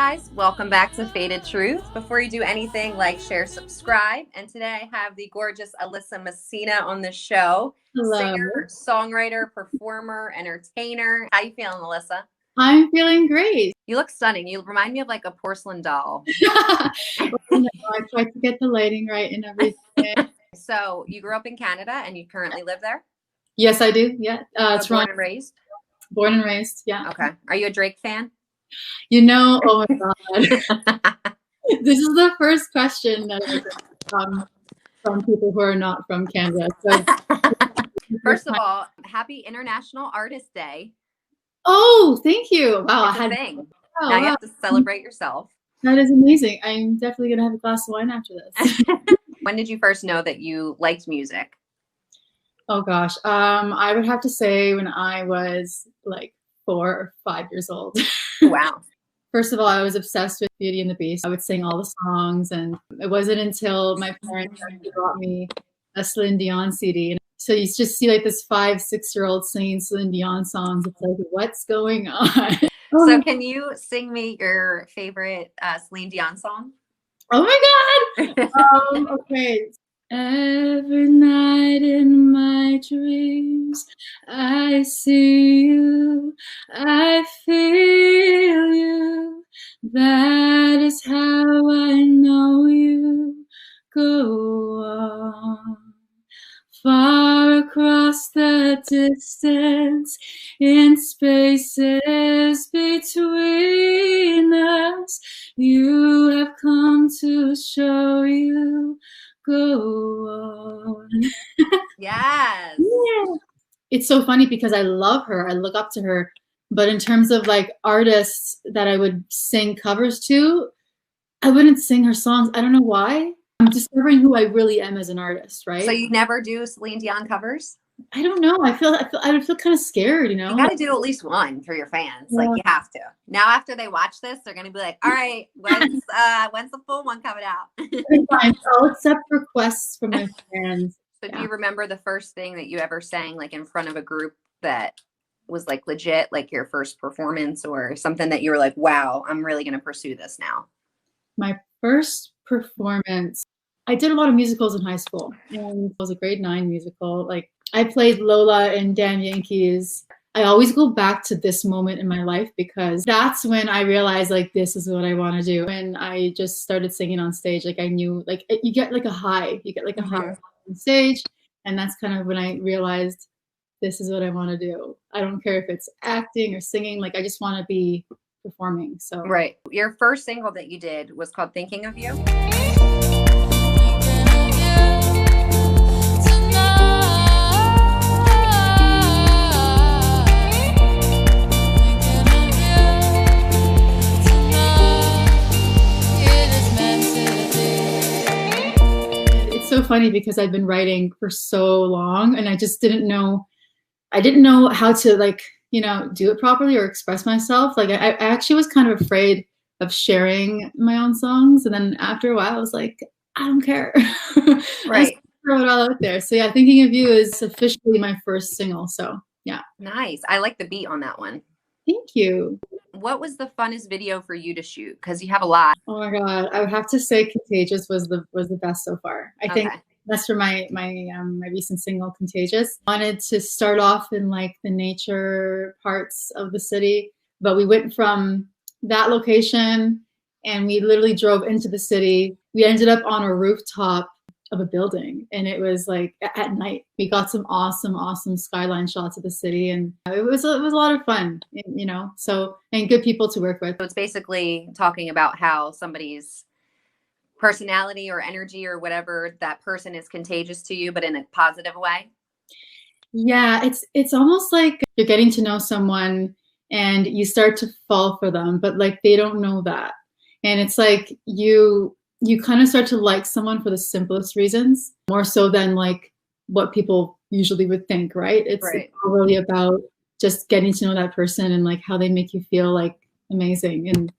guys, welcome back to Faded Truth. Before you do anything, like, share, subscribe. And today I have the gorgeous Alyssa Messina on the show. Hello. Singer, songwriter, performer, entertainer. How you feeling, Alyssa? I'm feeling great. You look stunning. You remind me of like a porcelain doll. I tried to get the lighting right and everything. So you grew up in Canada and you currently live there? Yes, I do. Yeah. Born and raised? Born and raised, yeah. Okay. Are you a Drake fan? You know, oh my God. This is the first question that I get from people who are not from Canada. So, first of all, happy International Artist Day. Oh, thank you. Wow. It's a thing. Now you have to celebrate yourself. That is amazing. I'm definitely going to have a glass of wine after this. When did you first know that you liked music? Oh gosh. I would have to say when I was like 4 or 5 years old. Wow. First of all, I was obsessed with Beauty and the Beast. I would sing all the songs, and it wasn't until my parents actually brought me a Celine Dion CD. And so you just see like this 5, 6-year-old singing Celine Dion songs. It's like, what's going on? So can you sing me your favorite Celine Dion song? Oh my God. Okay. Every night in my dreams, I see you, I feel you. That is how I know you. Go on. Far across the distance, in spaces between us, you have come to show you. Go on. Yes. Yeah. It's so funny because I love her. I look up to her. But in terms of like artists that I would sing covers to, I wouldn't sing her songs. I don't know why. I'm discovering who I really am as an artist, right? So you never do Celine Dion covers? I don't know. I would feel kind of scared, you know? You got to do at least one for your fans. Yeah. Like you have to. Now after they watch this, they're going to be like, all right, when's the full one coming out? Fine. I'll accept requests from my fans. So do you remember the first thing that you ever sang like in front of a group that was like legit, like your first performance or something that you were like, wow, I'm really going to pursue this now? My first performance, I did a lot of musicals in high school, and it was a grade 9 musical. Like I played Lola in Dan Yankees. I always go back to this moment in my life because that's when I realized like this is what I want to do. When I just started singing on stage, like I knew like you get like a high, high on stage, and that's kind of when I realized this is what I want to do. I don't care if it's acting or singing, like I just want to be performing. So right. Your first single that you did was called Thinking of You. It's so funny because I've been writing for so long and I just didn't know how to like, you know, do it properly or express myself. Like I actually was kind of afraid of sharing my own songs. And then after a while I was like, I don't care. Right. I throw it all out there. So yeah, Thinking of You is officially my first single. So yeah. Nice. I like the beat on that one. Thank you. What was the funnest video for you to shoot? Because you have a lot. Oh my God. I would have to say Contagious was the best so far. I think that's for my recent single, Contagious. I wanted to start off in like the nature parts of the city, but we went from that location and we literally drove into the city. We ended up on a rooftop of a building and it was like at night. We got some awesome skyline shots of the city and it was a lot of fun, you know, and good people to work with. So it's basically talking about how somebody's personality or energy or whatever, that person is contagious to you, but in a positive way. Yeah, it's almost like you're getting to know someone and you start to fall for them, but like they don't know that. And it's like you kind of start to like someone for the simplest reasons, more so than like what people usually would think, right? It's really about just getting to know that person and like how they make you feel like amazing. And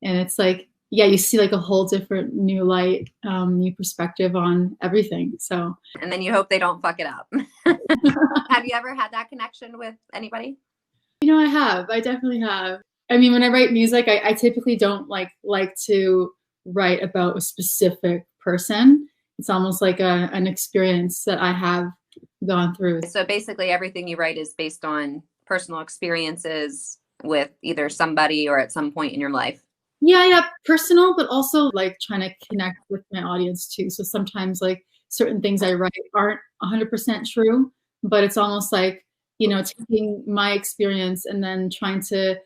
it's like, yeah, you see like a whole different new light, new perspective on everything. So, and then you hope they don't fuck it up. Have you ever had that connection with anybody? You know, I definitely have. I mean, when I write music, I typically don't like to write about a specific person. It's almost like an experience that I have gone through. So basically everything you write is based on personal experiences with either somebody or at some point in your life. Yeah, personal, but also like trying to connect with my audience too. So sometimes like certain things I write aren't 100% true, but it's almost like, you know, taking my experience and then trying to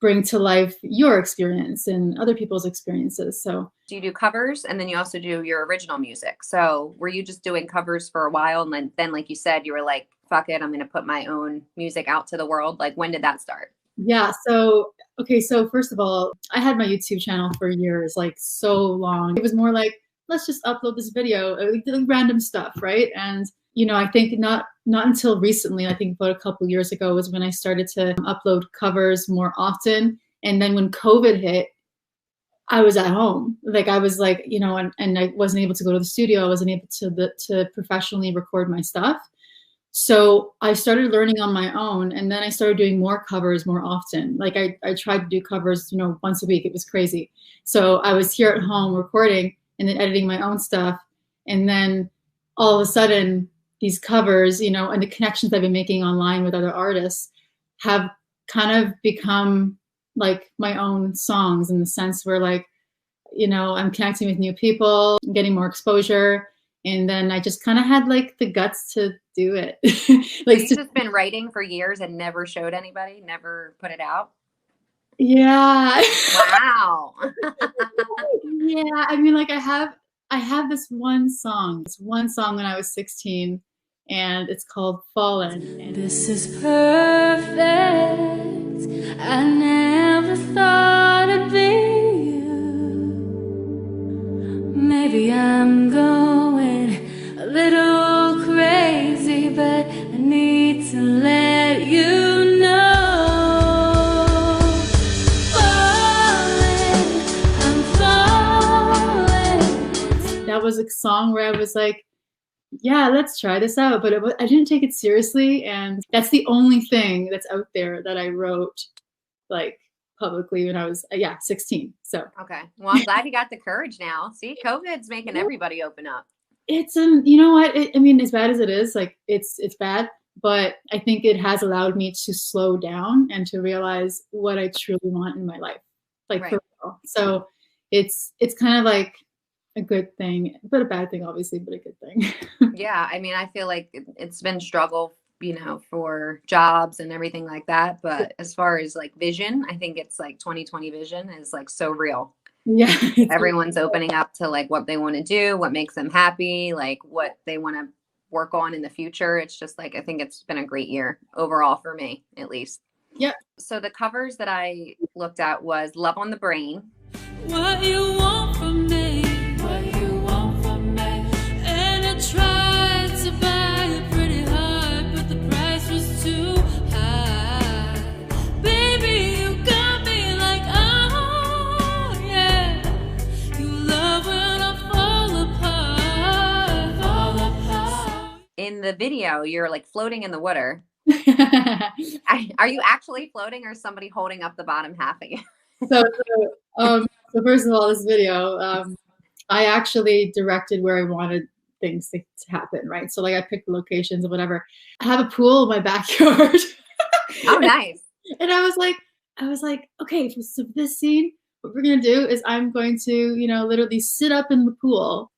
bring to life your experience and other people's experiences. So do you do covers and then you also do your original music? So were you just doing covers for a while and then like you said, you were like, fuck it, I'm going to put my own music out to the world? Like, when did that start? Yeah. So, okay. So first of all, I had my YouTube channel for years, like so long. It was more like, let's just upload this video, like random stuff. Right. And, you know, I think not until recently, I think about a couple of years ago was when I started to upload covers more often. And then when COVID hit, I was at home. Like I was like, you know, and I wasn't able to go to the studio. I wasn't able to professionally record my stuff. So I started learning on my own, and then I started doing more covers more often. Like I tried to do covers, you know, once a week. It was crazy. So I was here at home recording and then editing my own stuff. And then all of a sudden these covers, you know, and the connections I've been making online with other artists have kind of become like my own songs, in the sense where like, you know, I'm connecting with new people, getting more exposure. And then I just kind of had like the guts to do it. Like, you've just been writing for years and never showed anybody, never put it out? Yeah. Wow. Yeah. I mean, like I have this one song. It's one song when I was 16, and it's called Fallen. This is perfect. I never thought it'd be you. Maybe I'm going a little crazy, but I need to let you know. Falling, I'm falling. That was a song where I was like, yeah, let's try this out. But I didn't take it seriously. And that's the only thing that's out there that I wrote like publicly when I was 16. So okay, well, I'm glad you got the courage now. See, COVID's making everybody open up. It's you know what, I mean, as bad as it is, like it's bad, but I think it has allowed me to slow down and to realize what I truly want in my life, like right. For real. So it's kind of like a good thing, but a bad thing, obviously, but a good thing. Yeah, I mean, I feel like it's been struggle, you know, for jobs and everything like that. But as far as like vision, I think it's like 2020 vision is like so real. Yeah. Everyone's opening up to like what they want to do, what makes them happy, like what they want to work on in the future. It's just like, I think it's been a great year overall for me, at least. Yeah. So the covers that I looked at was Love on the Brain. What you want from me, what you want from me. And I tried to buy it pretty hard, but the price was too high. Baby, you got me like, oh yeah. You love when I fall apart. In the video, you're like floating in the water. Are you actually floating, or is somebody holding up the bottom half of you? So first of all, this video, I actually directed where I wanted things to happen, right? So like I picked the locations and whatever. I have a pool in my backyard. Oh, nice. And I was like, okay, so this scene, what we're gonna do is I'm going to, you know, literally sit up in the pool.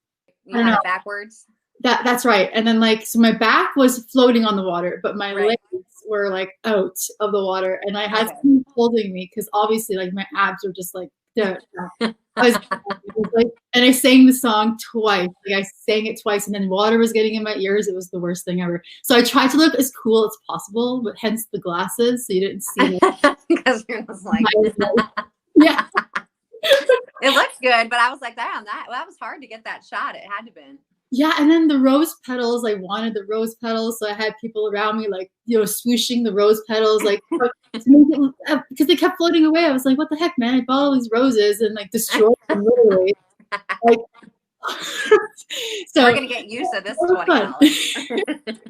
You have it backwards? That's right. And then like, so my back was floating on the water, but my legs were like out of the water, and I had someone holding me because obviously like my abs were just like, and I sang the song twice. Like I sang it twice, and then water was getting in my ears. It was the worst thing ever. So I tried to look as cool as possible, but hence the glasses, so you didn't see it. Because you're just like, yeah. It looks good, but I was like, damn, that was hard to get that shot. It had to been. Yeah, and then the rose petals, I wanted the rose petals, so I had people around me, like, you know, swooshing the rose petals, like, because they kept floating away. I was like, what the heck, man? I bought all these roses and, like, destroyed them, literally. Like, so we're going to get used to this $20.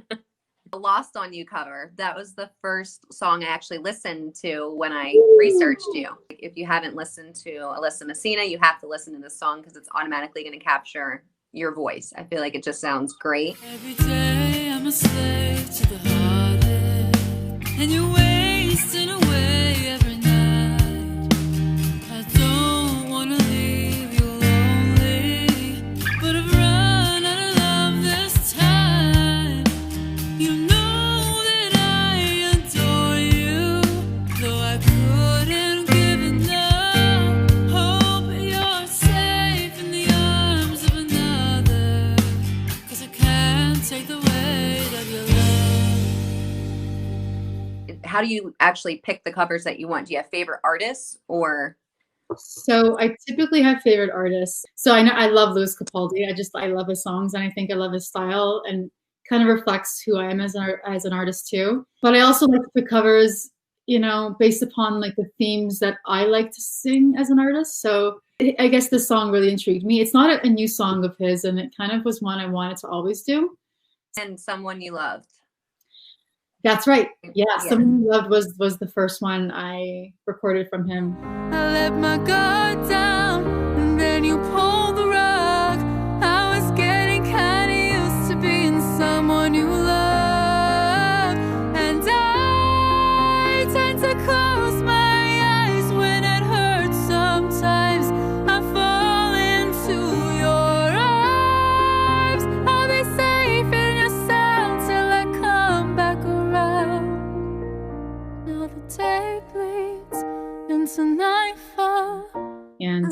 The Lost on You cover. That was the first song I actually listened to when I researched you. If you haven't listened to Alyssa Messina, you have to listen to this song because it's automatically going to capture your voice. I feel like it just sounds great. Every day I'm a slave to the heartache, and you're wasting away every night. I don't wanna leave you lonely, but I've run out of love this time. You know that I adore you, though I couldn't give enough. Hope you're safe in the arms of another, 'cause I can't take the weight of your love. How do you actually pick the covers that you want? Do you have favorite artists or? So I typically have favorite artists. So I know I love Louis Capaldi. I love his songs, and I think I love his style, and kind of reflects who I am as an artist too. But I also like the covers, you know, based upon like the themes that I like to sing as an artist. So I guess this song really intrigued me. It's not a new song of his, and it kind of was one I wanted to always do. And Someone You Loved. That's right. Yeah, Yeah. Someone You Loved was the first one I recorded from him. I let my guard down, and then you pulled the rug. I was getting kinda used to being someone you love, and I tend to close my eyes when it hurts. Sometimes I fall into your arms. I'll be safe in your cell till I come back around. Now the day bleeds into nightfall. And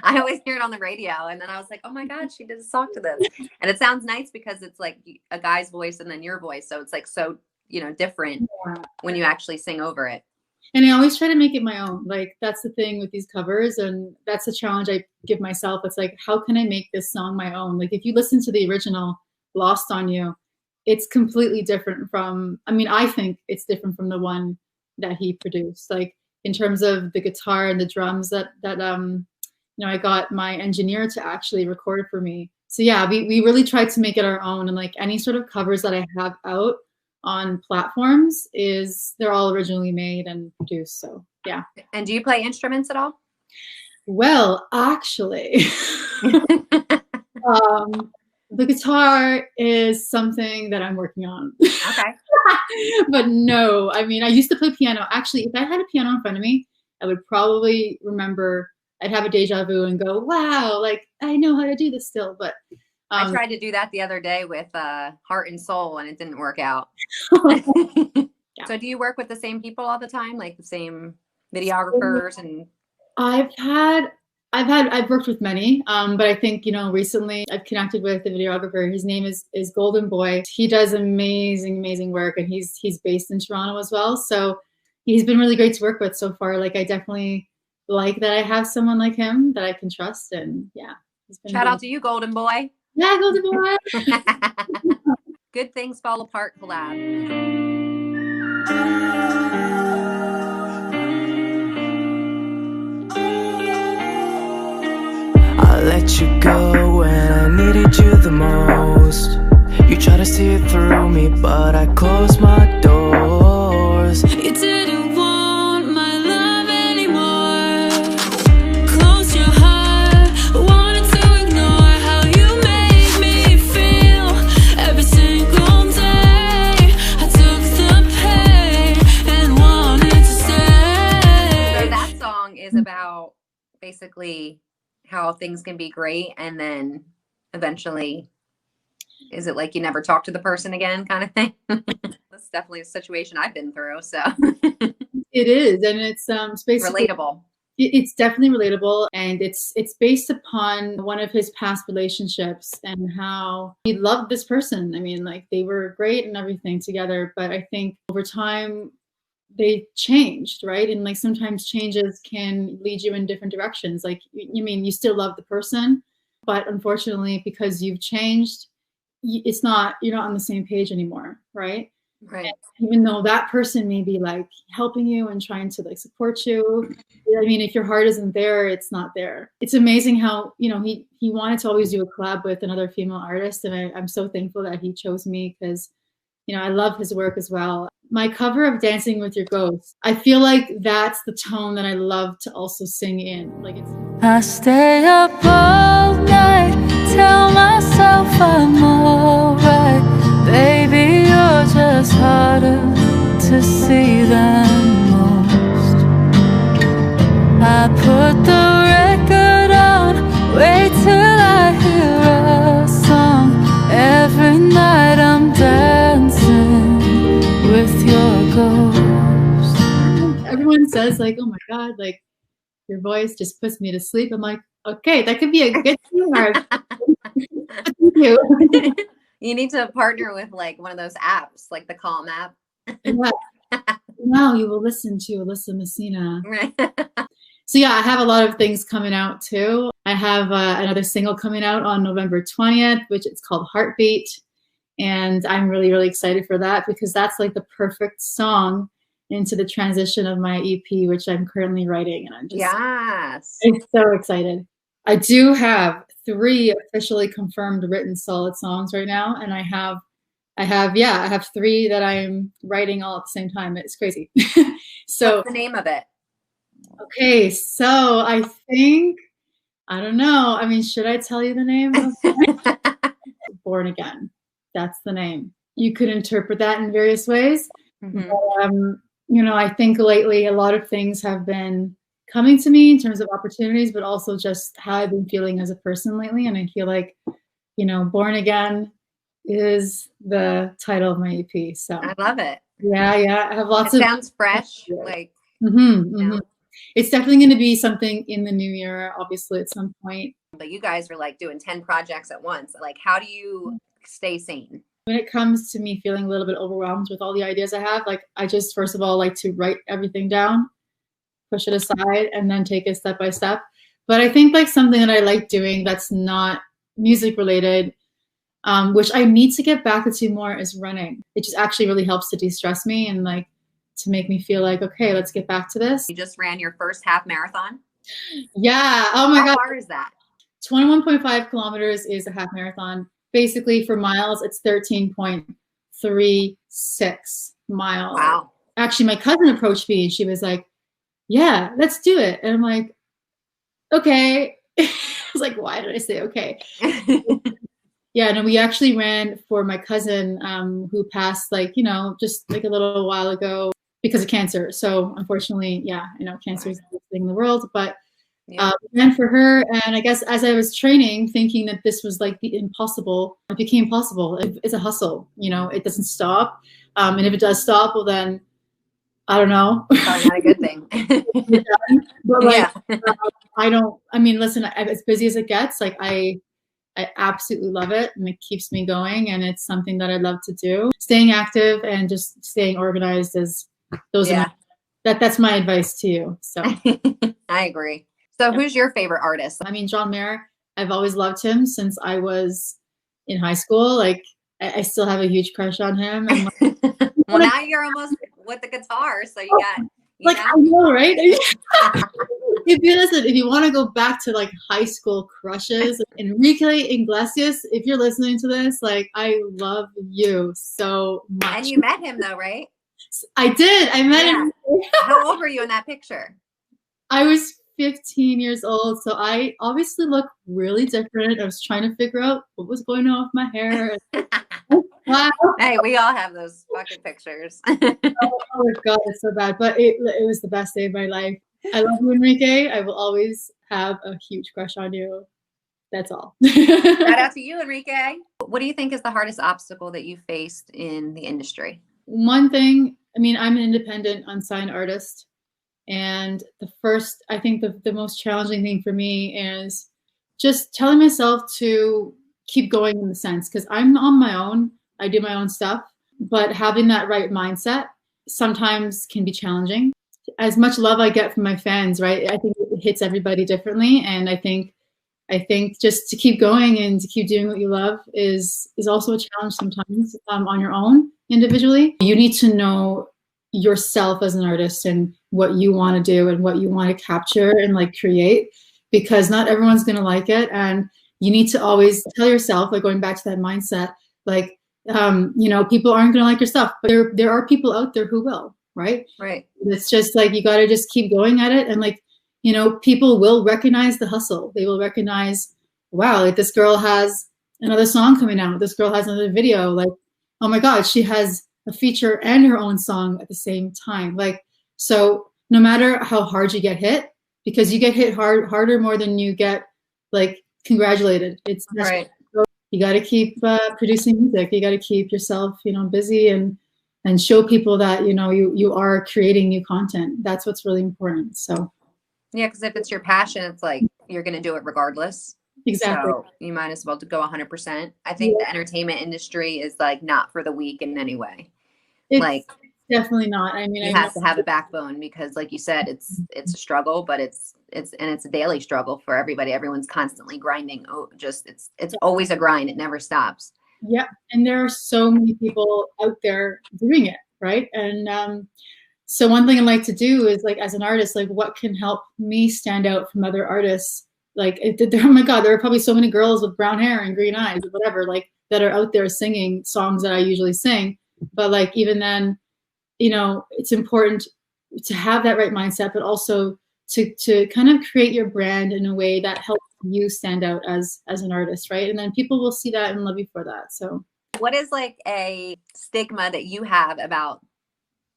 I always hear it on the radio, and then I was like, oh my God, she did a song to this. And it sounds nice because it's like a guy's voice and then your voice. So it's like so, you know, different when you actually sing over it. And I always try to make it my own. Like, that's the thing with these covers, and that's the challenge I give myself. It's like, how can I make this song my own? Like, if you listen to the original Lost on You, it's completely different from, I mean, I think it's different from the one that he produced. Like, in terms of the guitar and the drums that you know, I got my engineer to actually record it for me. So yeah, we really tried to make it our own, and like any sort of covers that I have out on platforms they're all originally made and produced. So yeah. And do you play instruments at all? Well, actually, the guitar is something that I'm working on. Okay. But no, I mean, I used to play piano. Actually, if I had a piano in front of me, I would probably remember, I'd have a deja vu and go, wow, like I know how to do this still. But I tried to do that the other day with Heart and Soul, and it didn't work out. Yeah. So do you work with the same people all the time, like the same videographers? And I've worked with many, but I think, you know, recently I've connected with the videographer. His name is Golden Boy. He does amazing work, and he's based in Toronto as well. So he's been really great to work with so far. Like, I definitely like that I have someone like him that I can trust, and yeah. He's been shout out to you, Golden Boy. Yeah, Golden Boy. Good Things Fall Apart collab. I let you go when I needed you the most. You try to see it through me, but I closed my doors. You didn't want my love anymore. Close your heart, wanted to ignore how you made me feel. Every single day I took the pain and wanted to stay. So that song is about basically how things can be great, and then eventually, is it like you never talk to the person again kind of thing? That's definitely a situation I've been through. So It is, and it's basically relatable. It's definitely relatable, and it's based upon one of his past relationships and how he loved this person. I mean, like, they were great and everything together, but I think over time they changed, right? And like, sometimes changes can lead you in different directions. Like, you mean, you still love the person, but unfortunately, because you've changed, you're not on the same page anymore, right? Right. Even though that person may be like helping you and trying to like support you. I mean, if your heart isn't there, it's not there. It's amazing how, you know, he wanted to always do a collab with another female artist. And I'm so thankful that he chose me because, you know, I love his work as well. My cover of Dancing with Your Ghost, I feel like that's the tone that I love to also sing in. Like it's I stay up all night, tell myself I'm alright. Baby, you're just harder to see than most. I put the record on, wait till I hear a song. Every night I'm dancing with your ghost. Everyone says like, oh my God, like your voice just puts me to sleep. I'm like, okay, that could be a good thing. Thank you. You need to partner with like one of those apps, like the Calm app. Yeah. Now you will listen to Alyssa Messina. Right. So yeah, I have a lot of things coming out too. I have another single coming out on November 20th, which it's called Heartbeat. And I'm really, really excited for that because that's like the perfect song into the transition of my EP, which I'm currently writing. And I'm so excited. I do have 3 officially confirmed written solid songs right now. And I have 3 that I'm writing all at the same time. It's crazy. So what's the name of it? Okay, so I don't know. I mean, should I tell you the name? Born Again. That's the name. You could interpret that in various ways. Mm-hmm. But, you know, I think lately a lot of things have been coming to me in terms of opportunities, but also just how I've been feeling as a person lately. And I feel like, you know, Born Again is the title of my EP. So I love it. Yeah. I have lots it of. Sounds fresh. Like, It's definitely going to be something in the new year, obviously, at some point. But you guys are like doing 10 projects at once. Like, how do you stay sane? When it comes to me feeling a little bit overwhelmed with all the ideas I have, like I just, first of all, like to write everything down, push it aside, and then take it step by step. But I think like something that I like doing that's not music related, which I need to get back to more, is running. It just actually really helps to de-stress me and like to make me feel like, okay, let's get back to this. You just ran your first half marathon? Yeah. Oh my God. How far is that? 21.5 kilometers is a half marathon. Basically for miles, it's 13.36 miles. Wow. Actually, my cousin approached me and she was like, yeah, let's do it. And I'm like, okay. I was like, why did I say okay? Yeah, no, we actually ran for my cousin who passed like, you know, just like a little while ago because of cancer. So unfortunately, yeah, I know cancer is the biggest thing in the world, but we ran for her. And I guess as I was training, thinking that this was like the impossible, it became possible. It's a hustle, you know, it doesn't stop. And if it does stop, well then, I don't know. Probably not a good thing. But like, I mean, listen, as busy as it gets, like I absolutely love it and it keeps me going and it's something that I love to do. Staying active and just staying organized is that's my advice to you. So I agree. So who's your favorite artist? I mean, John Mayer, I've always loved him since I was in high school. Like I still have a huge crush on him. And well, now you're almost with the guitar, so you got I know, right? If you want to go back to like high school crushes, Enrique Iglesias, if you're listening to this, like I love you so much. And you met him though, right? I did. I met him. How old were you in that picture? I was 15 years old, so I obviously look really different. I was trying to figure out what was going on with my hair. Wow. Hey, we all have those fucking pictures. Oh my God, it's so bad. But it was the best day of my life. I love you, Enrique. I will always have a huge crush on you. That's all. Shout out to you, Enrique. What do you think is the hardest obstacle that you faced in the industry? One thing, I mean, I'm an independent, unsigned artist. And I think the most challenging thing for me is just telling myself to keep going in the sense, because I'm on my own. I do my own stuff, but having that right mindset sometimes can be challenging. As much love I get from my fans, right? I think it hits everybody differently. And I think just to keep going and to keep doing what you love is also a challenge sometimes on your own. individually. You need to know yourself as an artist and what you want to do and what you want to capture and like create, because not everyone's going to like it. And you need to always tell yourself, like going back to that mindset, like, you know, people aren't going to like your stuff, but there are people out there who will, right? Right. It's just like, you got to just keep going at it. And like, you know, people will recognize the hustle. They will recognize, wow, like this girl has another song coming out. This girl has another video. Like, oh my God, she has a feature and her own song at the same time. Like, so no matter how hard you get hit, because you get hit harder more than you get like congratulated. It's right. You got to keep producing music. You got to keep yourself, you know, busy and show people that, you know, you are creating new content. That's what's really important. So yeah, because if it's your passion, it's like you're going to do it regardless. Exactly. So you might as well go 100%. I think the entertainment industry is like not for the weak in any way. It's like definitely not. I mean, you have to have a backbone, because like you said, it's a struggle, but it's a daily struggle for everybody. Everyone's constantly grinding. Oh, just it's always a grind. It never stops. Yeah. And there are so many people out there doing it. Right. And so one thing I like to do is, like, as an artist, like, what can help me stand out from other artists? Like, oh my God, there are probably so many girls with brown hair and green eyes or whatever, like, that are out there singing songs that I usually sing. But like, even then, you know, it's important to have that right mindset, but also to kind of create your brand in a way that helps you stand out as an artist, right? And then people will see that and love you for that. So what is like a stigma that you have about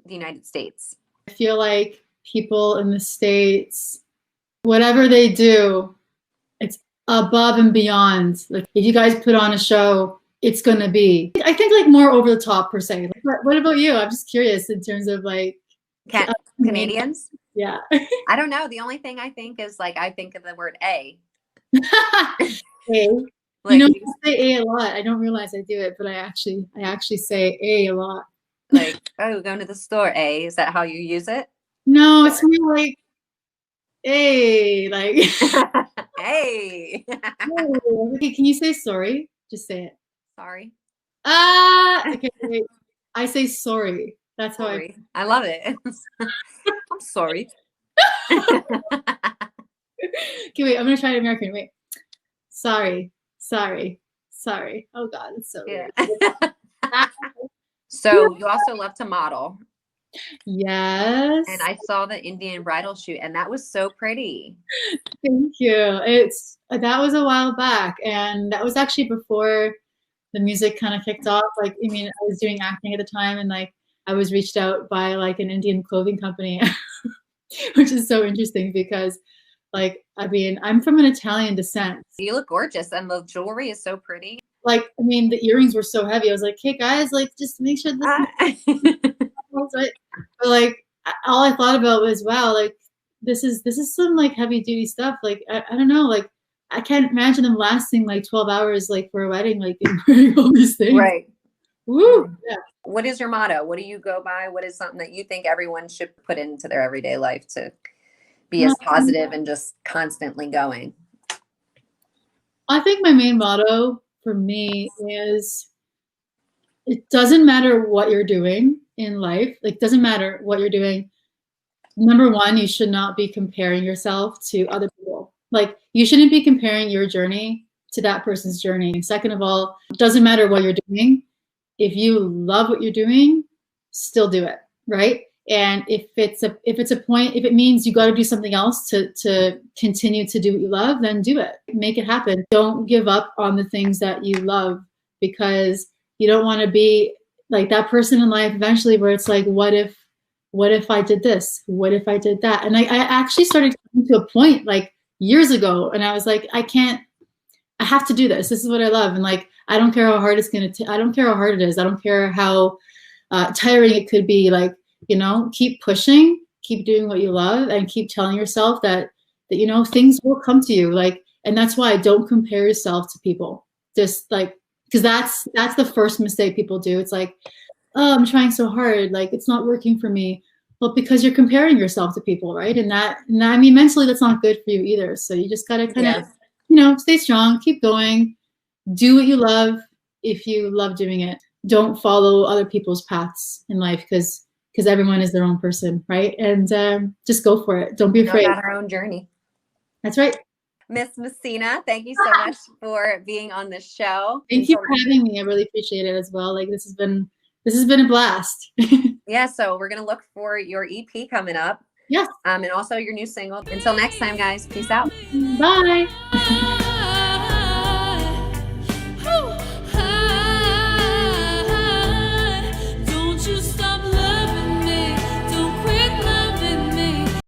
the United States? I feel like people in the States, whatever they do, it's above and beyond. Like, if you guys put on a show, it's going to be, I think, like, more over the top per se. What about you? I'm just curious in terms of like Canadians. Yeah. I don't know. The only thing I think is, like, I think of the word A. A. Like, you know, I say A a lot. I don't realize I do it, but I actually say A a lot. Like, oh, going to the store, A. Is that how you use it? No, it's more like A, like Hey. Okay, can you say sorry? Just say it. Sorry. Okay, wait. I say sorry. That's how Sorry. I love it. I'm sorry. Okay, wait, I'm gonna try it American. Wait. Sorry. Oh God, it's so weird. So you also love to model. Yes. And I saw the Indian bridal shoot, and that was so pretty. Thank you. That was a while back, and that was actually before the music kind of kicked off. Like, I mean, I was doing acting at the time, and like I was reached out by like an Indian clothing company, which is so interesting because, like, I mean, I'm from an Italian descent. You look gorgeous, and the jewelry is so pretty. Like, I mean, the earrings were so heavy. I was like, hey guys, like, just make sure this is right. But like, all I thought about was, wow, like, this is some like heavy duty stuff. Like, I don't know, like, I can't imagine them lasting like 12 hours, like, for a wedding, like, and wearing all these things. Right. Woo. Yeah. What is your motto? What do you go by? What is something that you think everyone should put into their everyday life to be as positive and just constantly going? I think my main motto for me is, it doesn't matter what you're doing in life. Like, doesn't matter what you're doing. Number one, you should not be comparing yourself to other people. Like, you shouldn't be comparing your journey to that person's journey. And second of all, it doesn't matter what you're doing. If you love what you're doing, still do it, right? And if it means you got to do something else to continue to do what you love, then do it. Make it happen. Don't give up on the things that you love, because you don't want to be like that person in life eventually where it's like, what if I did this? What if I did that? And I actually started coming to a point like years ago, and I was like, I have to do this. This is what I love. And like, I don't care how hard I don't care how hard it is. I don't care how tiring it could be. Like, you know, keep pushing, keep doing what you love, and keep telling yourself that you know, things will come to you. Like, and that's why don't compare yourself to people. Just like, because that's the first mistake people do. It's like, oh, I'm trying so hard, like it's not working for me. Well, because you're comparing yourself to people, right? And that I mean, mentally, that's not good for you either. So you just gotta kind of, you know, stay strong, keep going, do what you love if you love doing it. don't follow other people's paths in life because everyone is their own person, right? And just go for it. Don't be Know afraid. about our own journey. That's right. Miss Messina, thank you so much for being on the show. Thank you for having me. I really appreciate it as well. Like this has been a blast. Yeah, so we're gonna look for your EP coming up. Yes. And also your new single. Until next time, guys. Peace out. Bye.